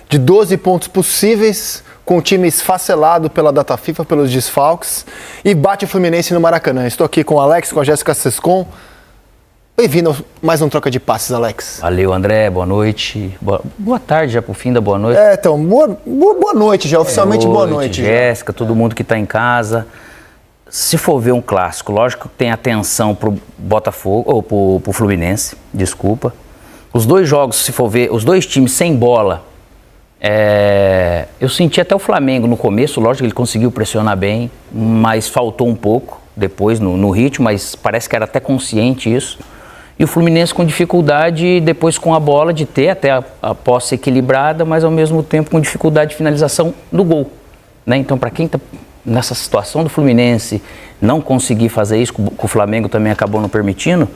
de 12 pontos possíveis, com o time esfacelado pela data FIFA, pelos desfalques, e bate o Fluminense no Maracanã. Estou aqui com o Alex, com a Jéssica Sescon. Bem-vindo a mais um Troca de Passes, Alex. Valeu, André. Boa noite. Boa tarde já pro fim da boa noite. Então, boa noite já, oficialmente boa noite. Jéssica, todo mundo que está em casa. Se for ver um clássico, lógico que tem atenção pro Botafogo, ou pro Fluminense, desculpa. Os dois jogos, se for ver, os dois times sem bola, eu senti até o Flamengo no começo, lógico que ele conseguiu pressionar bem, mas faltou um pouco depois no ritmo, mas parece que era até consciente isso. E o Fluminense com dificuldade, depois com a bola, de ter até a posse equilibrada, mas ao mesmo tempo com dificuldade de finalização do gol, né? Então, para quem está nessa situação do Fluminense, não conseguir fazer isso, que o Flamengo também acabou não permitindo,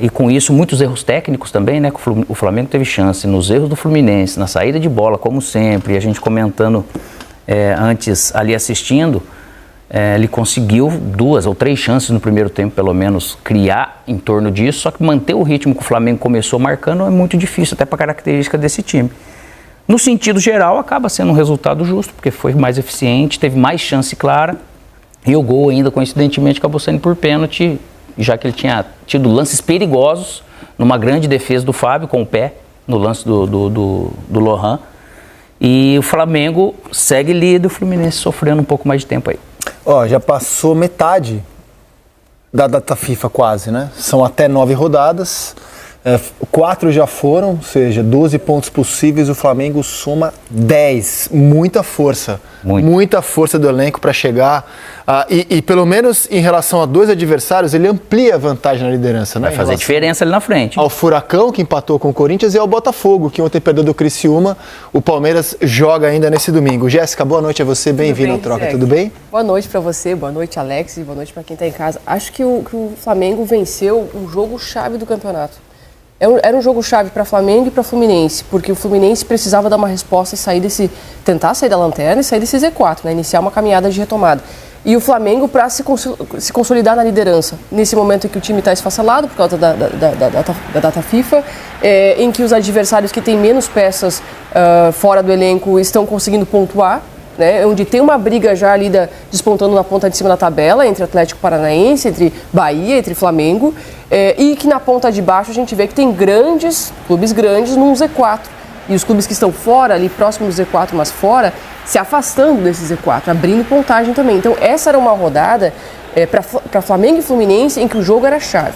e com isso muitos erros técnicos também, né? O Flamengo teve chance nos erros do Fluminense, na saída de bola, como sempre, e a gente comentando antes ali assistindo, ele conseguiu 2 ou 3 chances no primeiro tempo, pelo menos, criar em torno disso, só que manter o ritmo que o Flamengo começou marcando é muito difícil, até para a característica desse time. No sentido geral, acaba sendo um resultado justo, porque foi mais eficiente, teve mais chance clara, e o gol ainda, coincidentemente, acabou sendo por pênalti, já que ele tinha tido lances perigosos, numa grande defesa do Fábio, com o pé, no lance do Lohan, e o Flamengo segue líder, o Fluminense sofrendo um pouco mais de tempo aí. Já passou metade da data FIFA quase, né? São até 9 rodadas, 4 já foram, ou seja, 12 pontos possíveis, o Flamengo soma 10. Muita força, muita força do elenco para chegar. E pelo menos em relação a 2 adversários, ele amplia a vantagem na liderança, né? Vai fazer diferença ali na frente. Ao Furacão, que empatou com o Corinthians, e ao Botafogo, que ontem perdeu do Criciúma. O Palmeiras joga ainda nesse domingo. Jéssica, boa noite a você, bem-vindo ao Troca, tudo bem? Boa noite para você, boa noite, Alex, e boa noite para quem está em casa. Acho que o Flamengo venceu um jogo-chave do campeonato. Era um jogo-chave para Flamengo e para Fluminense, porque o Fluminense precisava dar uma resposta e tentar sair da lanterna e sair desse Z4, né? Iniciar uma caminhada de retomada. E o Flamengo para se consolidar na liderança, nesse momento em que o time está esfacelado por causa da data FIFA, em que os adversários que têm menos peças fora do elenco estão conseguindo pontuar, né, onde tem uma briga já ali despontando na ponta de cima da tabela entre Atlético Paranaense, entre Bahia, entre Flamengo, e que na ponta de baixo a gente vê que tem clubes grandes num Z4. E os clubes que estão fora, ali próximos do Z4, mas fora, se afastando desse Z4, abrindo pontagem também. Então essa era uma rodada para Flamengo e Fluminense em que o jogo era chave.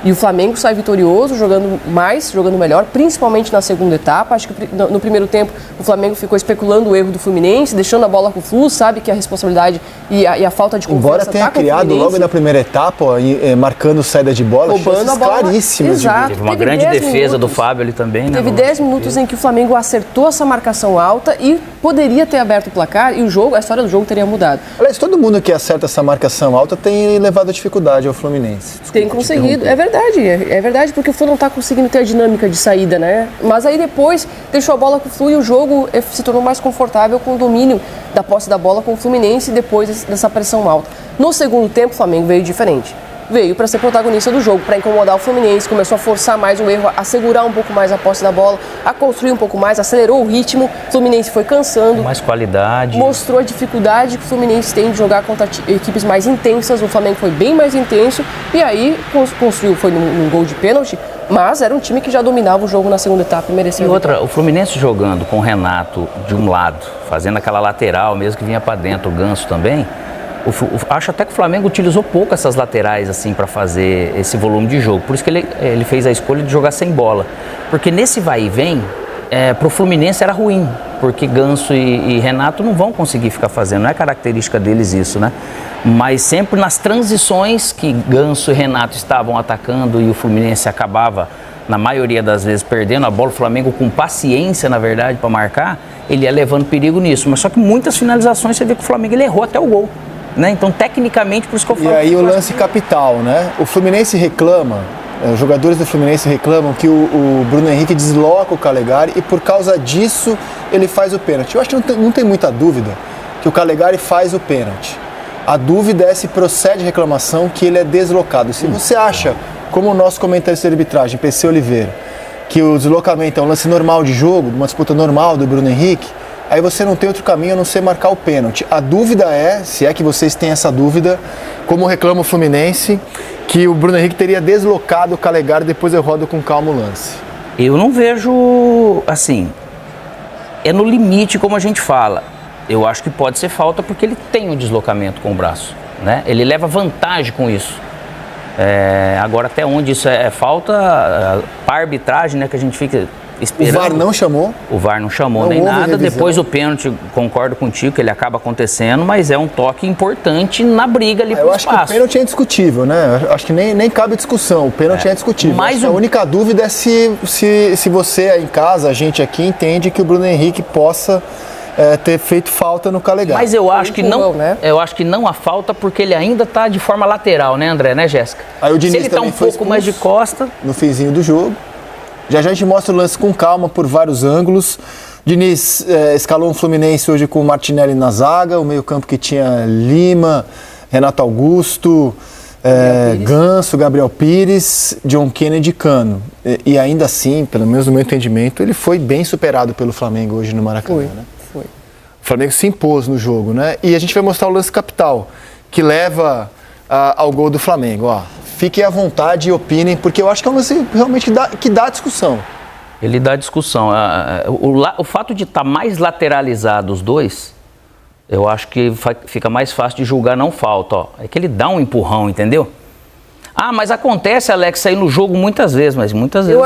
E o Flamengo sai vitorioso, jogando melhor, principalmente na segunda etapa. Acho que no primeiro tempo o Flamengo ficou especulando o erro do Fluminense, deixando a bola com o Flu, sabe que a responsabilidade e a falta de confiança. Embora tenha criado logo na primeira etapa, marcando saída de bola, chances claríssimas. Exato. Teve uma grande defesa do Fábio ali também, né? Teve 10 minutos em que o Flamengo acertou essa marcação alta e poderia ter aberto o placar, e a história do jogo teria mudado. Aliás, todo mundo que acerta essa marcação alta tem levado dificuldade ao Fluminense. Tem conseguido, é verdade, porque o Flu não está conseguindo ter a dinâmica de saída, né? Mas aí depois deixou a bola com o Flu e o jogo se tornou mais confortável com o domínio da posse da bola com o Fluminense depois dessa pressão alta. No segundo tempo, o Flamengo veio diferente. Veio para ser protagonista do jogo, para incomodar o Fluminense, começou a forçar mais o erro, a segurar um pouco mais a posse da bola, a construir um pouco mais, acelerou o ritmo, o Fluminense foi cansando. Mais qualidade. Mostrou a dificuldade que o Fluminense tem de jogar contra equipes mais intensas, o Flamengo foi bem mais intenso, e aí construiu, foi num gol de pênalti, mas era um time que já dominava o jogo na segunda etapa e merecia. E outra, o Fluminense jogando com o Renato de um lado, fazendo aquela lateral mesmo que vinha para dentro, o Ganso também. Acho até que o Flamengo utilizou pouco essas laterais assim para fazer esse volume de jogo. Por isso que ele fez a escolha de jogar sem bola. Porque nesse vai e vem, para o Fluminense era ruim. Porque Ganso e Renato não vão conseguir ficar fazendo. Não é característica deles isso, né? Mas sempre nas transições que Ganso e Renato estavam atacando e o Fluminense acabava, na maioria das vezes, perdendo a bola, o Flamengo com paciência, na verdade, para marcar, ele ia levando perigo nisso. Mas só que muitas finalizações, você vê que o Flamengo ele errou até o gol. Né? Então, tecnicamente, por isso que eu falo... E aí o lance capital, né? O Fluminense reclama, os jogadores do Fluminense reclamam que o Bruno Henrique desloca o Calegari e por causa disso ele faz o pênalti. Eu acho que não tem muita dúvida que o Calegari faz o pênalti. A dúvida é se procede reclamação que ele é deslocado. Se você acha, como o nosso comentarista de arbitragem, PC Oliveira, que o deslocamento é um lance normal de jogo, uma disputa normal do Bruno Henrique, aí você não tem outro caminho a não ser marcar o pênalti. A dúvida é, se é que vocês têm essa dúvida, como reclama o Fluminense, que o Bruno Henrique teria deslocado o Calegari, depois eu rodo com calma o lance. Eu não vejo, assim, é no limite como a gente fala. Eu acho que pode ser falta porque ele tem um deslocamento com o braço, né? Ele leva vantagem com isso. Agora, até onde isso é falta, para a arbitragem, né, que a gente fica esperando. O VAR não chamou? O VAR não chamou Não nem houve nada. revisão. Depois o pênalti, concordo contigo que ele acaba acontecendo, mas é um toque importante na briga ali Eu pro acho que o espaço. pênalti é indiscutível, né? Eu acho que nem cabe discussão, o pênalti é indiscutível. Mas Acho que o- a única dúvida é se você aí em casa, a gente aqui, entende que o Bruno Henrique possa ter feito falta no Calegari. Mas eu acho que empurrão, não, né? eu acho que não há falta porque ele ainda está de forma lateral, né, André, né, Jéssica? Aí o Diniz Se ele está também um foi pouco mais de expulso. costa, No finzinho do jogo. Já a gente mostra o lance com calma, por vários ângulos. Diniz escalou um Fluminense hoje com o Martinelli na zaga, o meio-campo que tinha Lima, Renato Augusto, Ganso, Gabriel Pires, John Kennedy e Cano. E ainda assim, pelo menos no meu entendimento, ele foi bem superado pelo Flamengo hoje no Maracanã. Foi, Né? foi. O Flamengo se impôs no jogo, né? E a gente vai mostrar o lance capital, que leva ao gol do Flamengo. Ó, fiquem à vontade e opinem, porque eu acho que é um lance realmente que dá discussão. ele dá discussão. O fato de estar mais lateralizado os dois, eu acho que fica mais fácil de julgar não falta. Ó. É que ele dá um empurrão, entendeu? Ah, mas acontece, Alex, aí no jogo muitas vezes, mas muitas vezes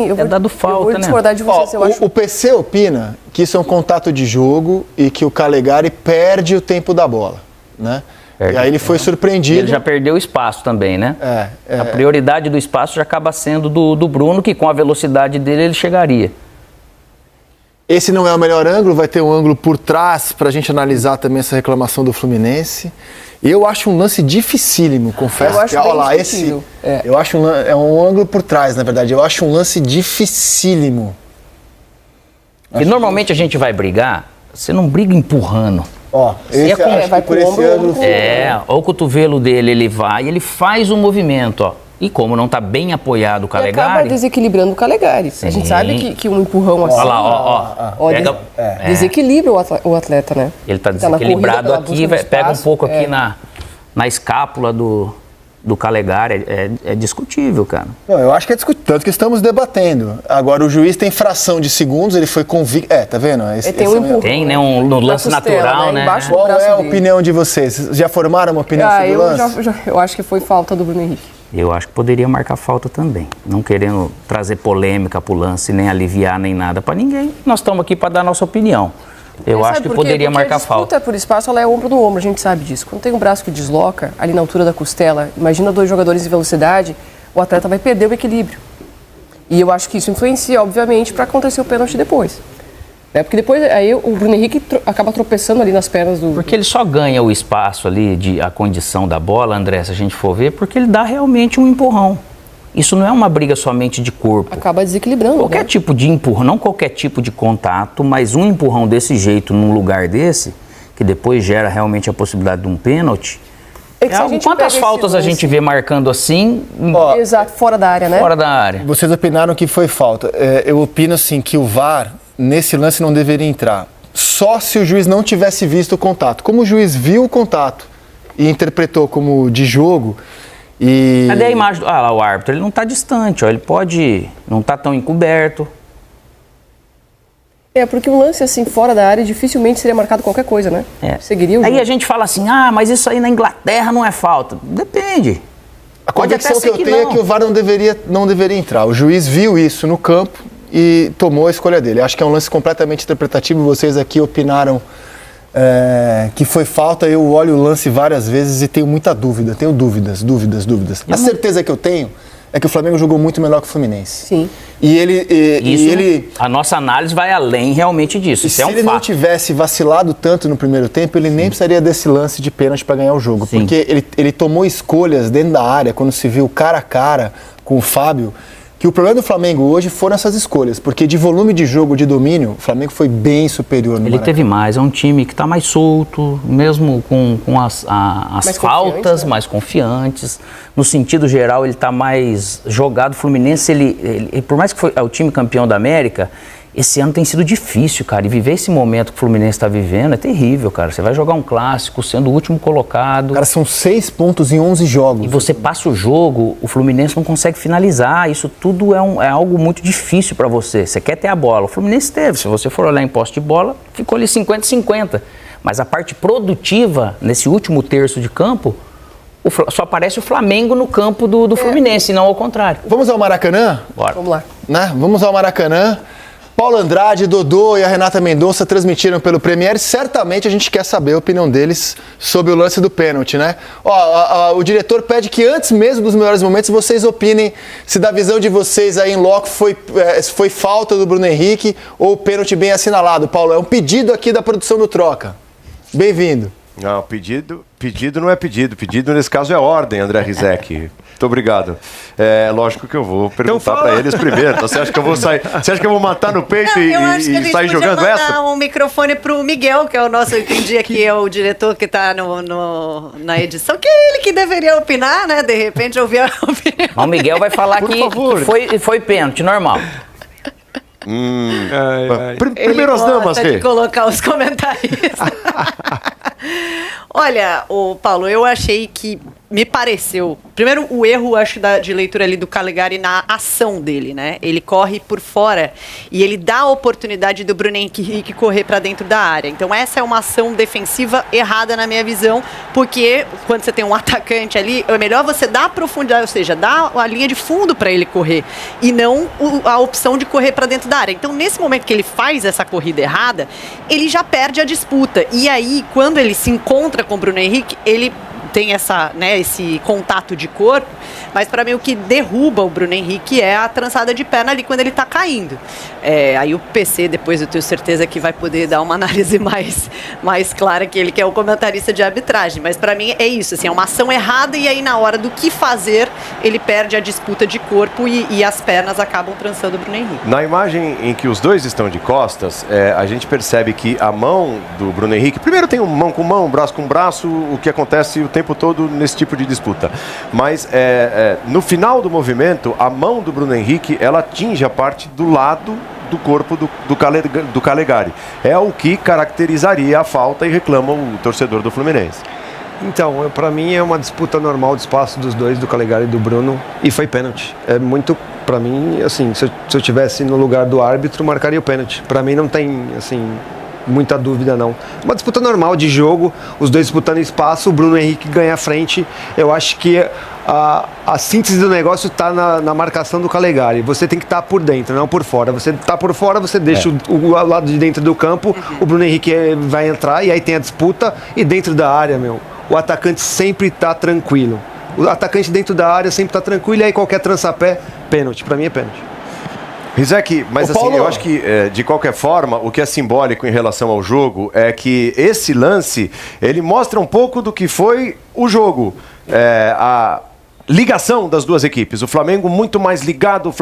Eu vou dado falta, eu vou né? discordar de vocês. Ó, Eu acho o PC opina que isso é um contato de jogo e que o Calegari perde o tempo da bola, né? Perde e aí ele foi surpreendido. Ele já perdeu espaço também, né? É. A prioridade do espaço já acaba sendo do Bruno, que com a velocidade dele ele chegaria. Esse não é o melhor ângulo, vai ter um ângulo por trás para a gente analisar também essa reclamação do Fluminense. Eu acho um lance dificílimo, confesso. Eu acho que, bem ó lá, discutível. eu acho é um ângulo por trás, na verdade. Eu acho um lance dificílimo. E normalmente a gente vai brigar, você não briga empurrando. Ó, Se esse, é com- acho vai que por com o esse ombro, ângulo. ombro. Ó, o cotovelo dele, ele vai, ele faz o movimento, ó. E como não tá bem apoiado o E acaba Calegari, desequilibrando o Calegari. A gente Sim. sabe que um empurrão assim olha lá, ó. ó, desequilibra o atleta, né? Ele tá na desequilibrado corrida, pela aqui, busca do pega um espaço, pouco aqui na escápula do Calegari. É discutível, cara. Não, eu acho que é discutível, tanto que estamos debatendo. Agora o juiz tem fração de segundos, ele foi convicto. Tá vendo? Tem um empurrão. Tem, né? No Na lance costela, natural, né? Embaixo do Qual braço é a dele. opinião de vocês? Já formaram uma opinião sobre o lance? Eu acho que foi falta do Bruno Henrique. Eu acho que poderia marcar falta também. Não querendo trazer polêmica pro lance, nem aliviar, nem nada pra ninguém. Nós estamos aqui para dar nossa opinião. Eu Mas acho sabe que por quê? poderia Porque marcar a disputa falta. por espaço, ela é ombro no ombro, a gente sabe disso. Quando tem um braço que desloca, ali na altura da costela, imagina dois jogadores em velocidade, o atleta vai perder o equilíbrio. E eu acho que isso influencia, obviamente, para acontecer o pênalti depois. Porque depois aí o Bruno Henrique acaba tropeçando ali nas pernas do... Porque ele só ganha o espaço ali, a condição da bola, André, se a gente for ver, porque ele dá realmente um empurrão. Isso não é uma briga somente de corpo. Acaba desequilibrando, Qualquer né? tipo de empurrão, não qualquer tipo de contato, mas um empurrão desse jeito, num lugar desse, que depois gera realmente a possibilidade de um pênalti. É que se a gente Quantas pega faltas esse a gente vê marcando assim, Ó, Exato, fora da área, né? fora da área? Vocês opinaram que foi falta. Eu opino assim que o VAR, nesse lance, não deveria entrar. Só se o juiz não tivesse visto o contato. Como o juiz viu o contato e interpretou como de jogo... E... Cadê a imagem? Ah lá, o árbitro, ele não está distante, ó, ele pode, não está tão encoberto. Porque um lance assim, fora da área, dificilmente seria marcado qualquer coisa, né? Seguiria o Aí jogo. a gente fala assim, mas isso aí na Inglaterra não é falta. Depende. A Pode até convicção que ser eu que tenho não. é que o VAR não deveria entrar. O juiz viu isso no campo e tomou a escolha dele. Acho que é um lance completamente interpretativo. Vocês aqui opinaram que foi falta. Eu olho o lance várias vezes e tenho muita dúvida. Tenho dúvidas. A certeza que eu tenho é que o Flamengo jogou muito melhor que o Fluminense. Sim. E ele A nossa análise vai além realmente disso. Isso se é um ele não fato. tivesse vacilado tanto no primeiro tempo, ele nem precisaria desse lance de pênalti para ganhar o jogo. Sim. Porque ele tomou escolhas dentro da área, quando se viu cara a cara com o Fábio, que o problema do Flamengo hoje foram essas escolhas, porque de volume de jogo, de domínio, o Flamengo foi bem superior no Ele Maracanã. teve mais, é um time que está mais solto, mesmo com as faltas, né? mais confiantes. No sentido geral, ele está mais jogado. O Fluminense, ele, por mais que foi o time campeão da América, esse ano tem sido difícil, cara. E viver esse momento que o Fluminense está vivendo é terrível, cara. Você vai jogar um clássico sendo o último colocado. Cara, são 6 pontos em 11 jogos. E você passa o jogo, o Fluminense não consegue finalizar. Isso tudo é algo muito difícil para você. Você quer ter a bola. O Fluminense teve. Se você for olhar em posse de bola, ficou ali 50-50. Mas a parte produtiva, nesse último terço de campo, só aparece o Flamengo no campo do Fluminense, e não ao contrário. Vamos ao Maracanã? Bora. Vamos lá. Né? Vamos ao Maracanã. Paulo Andrade, Dodô e a Renata Mendonça transmitiram pelo Premiere. Certamente a gente quer saber a opinião deles sobre o lance do pênalti, né? O diretor pede que antes mesmo dos melhores momentos vocês opinem se da visão de vocês aí em loco foi falta do Bruno Henrique ou pênalti bem assinalado. Paulo, é um pedido aqui da produção do Troca. Bem-vindo. Não, pedido não é pedido. Pedido nesse caso é ordem, André Rizek. Muito obrigado. É lógico que eu vou perguntar para eles primeiro. Então, você acha que eu vou sair? Você acha que eu vou matar no peito e sair jogando essa? Dar um microfone pro Miguel, que é o nosso, eu entendi aqui, é o diretor que tá na edição, que é ele que deveria opinar, né? De repente ouvir a opinião. O Miguel vai falar que foi pênalti, normal. Primeiro as damas, de colocar os comentários. Olha, Paulo, eu achei que me pareceu... Primeiro, o erro, acho, de leitura ali do Calegari na ação dele, né? Ele corre por fora e ele dá a oportunidade do Bruno Henrique correr para dentro da área. Então, essa é uma ação defensiva errada na minha visão, porque quando você tem um atacante ali, é melhor você dar a profundidade, ou seja, dar a linha de fundo para ele correr e não a opção de correr para dentro da área. Então, nesse momento que ele faz essa corrida errada, ele já perde a disputa. E aí, quando ele se encontra com o Bruno Henrique, ele tem esse contato de corpo, mas para mim o que derruba o Bruno Henrique é a trançada de perna ali quando ele está caindo. Aí o PC, depois eu tenho certeza que vai poder dar uma análise mais clara, que ele que é o comentarista de arbitragem, mas para mim é isso, assim, é uma ação errada e aí na hora do que fazer, ele perde a disputa de corpo e as pernas acabam trançando o Bruno Henrique. Na imagem em que os dois estão de costas, a gente percebe que a mão do Bruno Henrique, primeiro tem mão com mão, braço com braço, o que acontece o tempo todo nesse tipo de disputa. Mas no final do movimento, a mão do Bruno Henrique, ela atinge a parte do lado do corpo do Calegari. É o que caracterizaria a falta e reclama o torcedor do Fluminense. Então, para mim é uma disputa normal de espaço dos dois, do Calegari e do Bruno, e foi pênalti. É muito, para mim, assim, se eu tivesse no lugar do árbitro, marcaria o pênalti. Para mim não tem, assim, muita dúvida não. Uma disputa normal de jogo, os dois disputando espaço, o Bruno Henrique ganha a frente. Eu acho que a síntese do negócio está na marcação do Calegari. Você tem que estar por dentro, não por fora. Você está por fora, você deixa o lado de dentro do campo, o Bruno Henrique vai entrar e aí tem a disputa e dentro da área, o atacante sempre está tranquilo. O atacante dentro da área sempre está tranquilo e aí qualquer trançapé, pênalti. Para mim é pênalti. Rizek, mas assim, eu acho que, de qualquer forma, o que é simbólico em relação ao jogo é que esse lance, ele mostra um pouco do que foi o jogo. A ligação das duas equipes. O Flamengo muito mais ligado...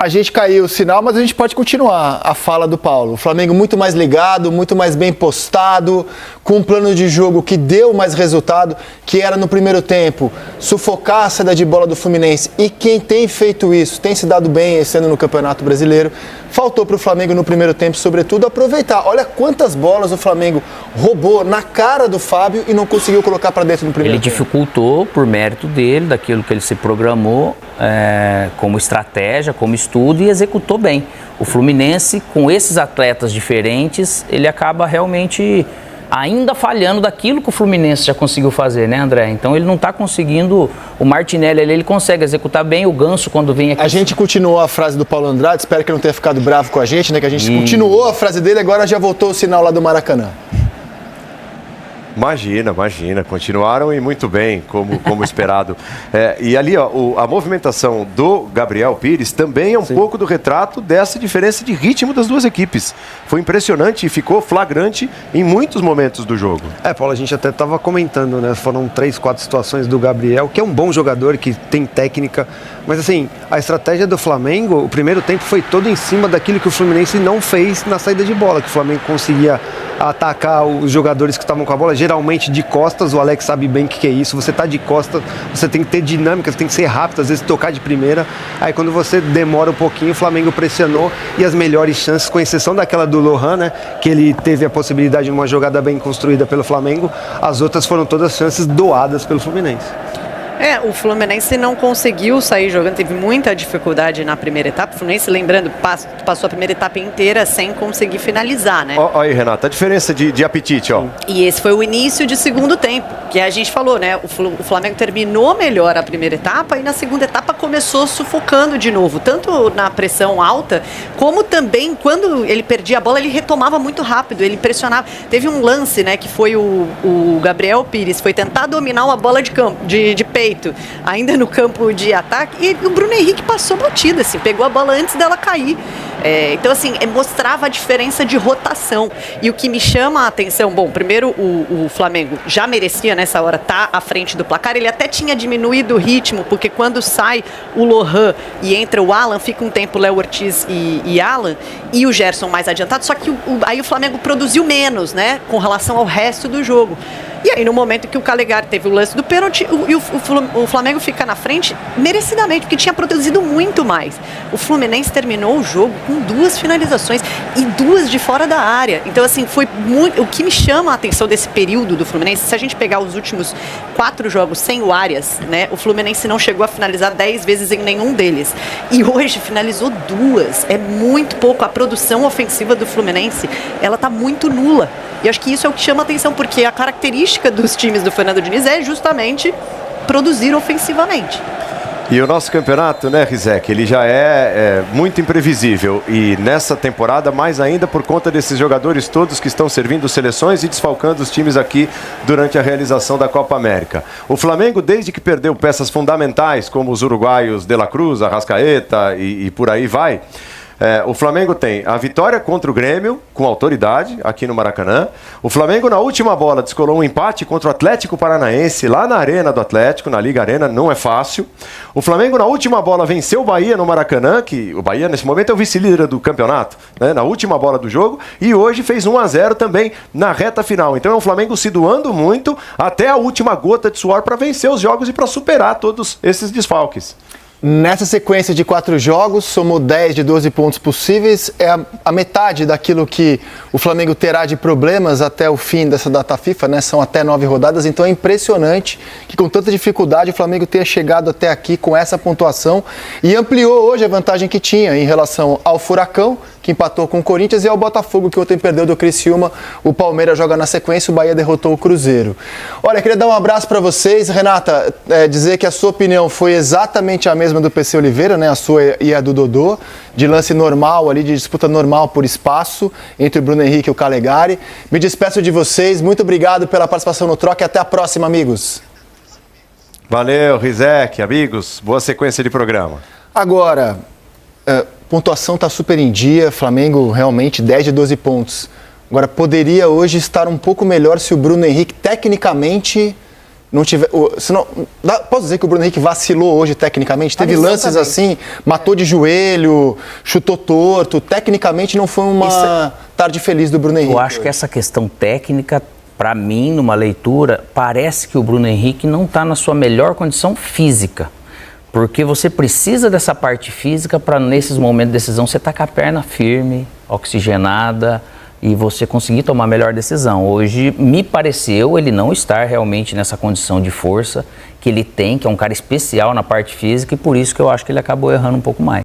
A gente caiu o sinal, mas a gente pode continuar a fala do Paulo. O Flamengo muito mais ligado, muito mais bem postado, com um plano de jogo que deu mais resultado, que era no primeiro tempo sufocar a saída de bola do Fluminense. E quem tem feito isso, tem se dado bem esse ano no Campeonato Brasileiro. Faltou para o Flamengo no primeiro tempo, sobretudo, aproveitar. Olha quantas bolas o Flamengo roubou na cara do Fábio e não conseguiu colocar para dentro no primeiro tempo. Ele dificultou por mérito dele, daquilo que ele se programou, como estratégia, como estudo, e executou bem. O Fluminense, com esses atletas diferentes, ele acaba realmente ainda falhando daquilo que o Fluminense já conseguiu fazer, né, André? Então ele não está conseguindo. O Martinelli ele consegue executar bem, o Ganso quando vem aqui. A gente continuou a frase do Paulo Andrade, espero que não tenha ficado bravo com a gente, né? Que a gente continuou a frase dele, agora já voltou o sinal lá do Maracanã. Imagina. Continuaram e muito bem, como esperado. E ali, ó, a movimentação do Gabriel Pires também é um pouco do retrato dessa diferença de ritmo das duas equipes. Foi impressionante e ficou flagrante em muitos momentos do jogo. Paulo, a gente até estava comentando, né? Foram 3, 4 situações do Gabriel, que é um bom jogador, que tem técnica. Mas assim, a estratégia do Flamengo, o primeiro tempo foi todo em cima daquilo que o Fluminense não fez na saída de bola, que o Flamengo conseguia atacar os jogadores que estavam com a bola, geralmente de costas. O Alex sabe bem o que é isso. Você tá de costas, você tem que ter dinâmica, você tem que ser rápido, às vezes tocar de primeira. Aí quando você demora um pouquinho, o Flamengo pressionou, e as melhores chances, com exceção daquela do Lohan, né, que ele teve a possibilidade de uma jogada bem construída pelo Flamengo, as outras foram todas chances doadas pelo Fluminense. O Fluminense não conseguiu sair jogando, teve muita dificuldade na primeira etapa. O Fluminense, lembrando, passou a primeira etapa inteira sem conseguir finalizar, né? Olha aí, Renata, a diferença de apetite, ó. E esse foi o início de segundo tempo, que a gente falou, né? O Flamengo terminou melhor a primeira etapa e na segunda etapa começou sufocando de novo, tanto na pressão alta, como também quando ele perdia a bola, ele retomava muito rápido, ele pressionava. Teve um lance, né, que foi o Gabriel Pires, foi tentar dominar uma bola de campo, de peito, ainda no campo de ataque, e o Bruno Henrique passou batida, assim, pegou a bola antes dela cair. Então, assim, mostrava a diferença de rotação. E o que me chama a atenção, bom, primeiro o Flamengo já merecia nessa hora estar à frente do placar, ele até tinha diminuído o ritmo, porque quando sai o Lohan e entra o Alan, fica um tempo Léo Ortiz e Alan, e o Gerson mais adiantado, só que aí o Flamengo produziu menos, né, com relação ao resto do jogo. E aí, no momento que o Calegari teve o lance do pênalti, o Flamengo fica na frente merecidamente, porque tinha produzido muito mais. O Fluminense terminou o jogo com 2 finalizações e 2 de fora da área. Então, assim, foi muito. O que me chama a atenção desse período do Fluminense, se a gente pegar os últimos 4 jogos sem o Arias, né, o Fluminense não chegou a finalizar 10 vezes em nenhum deles. E hoje finalizou 2. É muito pouco. A produção ofensiva do Fluminense, ela tá muito nula. E acho que isso é o que chama a atenção, porque a característica dos times do Fernando Diniz é justamente produzir ofensivamente. E o nosso campeonato, né, Rizek, ele já é muito imprevisível. E nessa temporada, mais ainda por conta desses jogadores todos que estão servindo seleções e desfalcando os times aqui durante a realização da Copa América. O Flamengo, desde que perdeu peças fundamentais, como os uruguaios De La Cruz, Arrascaeta e por aí vai, o Flamengo tem a vitória contra o Grêmio, com autoridade, aqui no Maracanã. O Flamengo, na última bola, descolou um empate contra o Atlético Paranaense, lá na Arena do Atlético, na Liga Arena, não é fácil. O Flamengo, na última bola, venceu o Bahia no Maracanã, que o Bahia, nesse momento, é o vice-líder do campeonato, né, na última bola do jogo. E hoje fez 1-0 também na reta final. Então é o Flamengo se doando muito até a última gota de suor para vencer os jogos e para superar todos esses desfalques. Nessa sequência de 4 jogos, somou 10 de 12 pontos possíveis. É a metade daquilo que o Flamengo terá de problemas até o fim dessa data FIFA, né? São até 9 rodadas, então é impressionante que com tanta dificuldade o Flamengo tenha chegado até aqui com essa pontuação e ampliou hoje a vantagem que tinha em relação ao Furacão, que empatou com o Corinthians, e ao Botafogo, que ontem perdeu do Criciúma. O Palmeiras joga na sequência, o Bahia derrotou o Cruzeiro. Olha, queria dar um abraço para vocês. Renata, dizer que a sua opinião foi exatamente a mesma do PC Oliveira, né? A sua e a do Dodô, de lance normal ali, de disputa normal por espaço entre o Bruno Henrique e o Calegari. Me despeço de vocês, muito obrigado pela participação no Troca e até a próxima, amigos. Valeu, Rizek, amigos, boa sequência de programa. Agora, pontuação está super em dia, Flamengo realmente 10 de 12 pontos. Agora, poderia hoje estar um pouco melhor se o Bruno Henrique tecnicamente não tiver... Posso dizer que o Bruno Henrique vacilou hoje tecnicamente? Teve lances assim, matou de joelho, chutou torto. Tecnicamente não foi uma tarde feliz do Bruno Henrique. Eu acho que essa questão técnica, para mim, numa leitura, parece que o Bruno Henrique não está na sua melhor condição física. Porque você precisa dessa parte física para, nesses momentos de decisão, você estar com a perna firme, oxigenada e você conseguir tomar a melhor decisão. Hoje, me pareceu ele não estar realmente nessa condição de força que ele tem, que é um cara especial na parte física, e por isso que eu acho que ele acabou errando um pouco mais.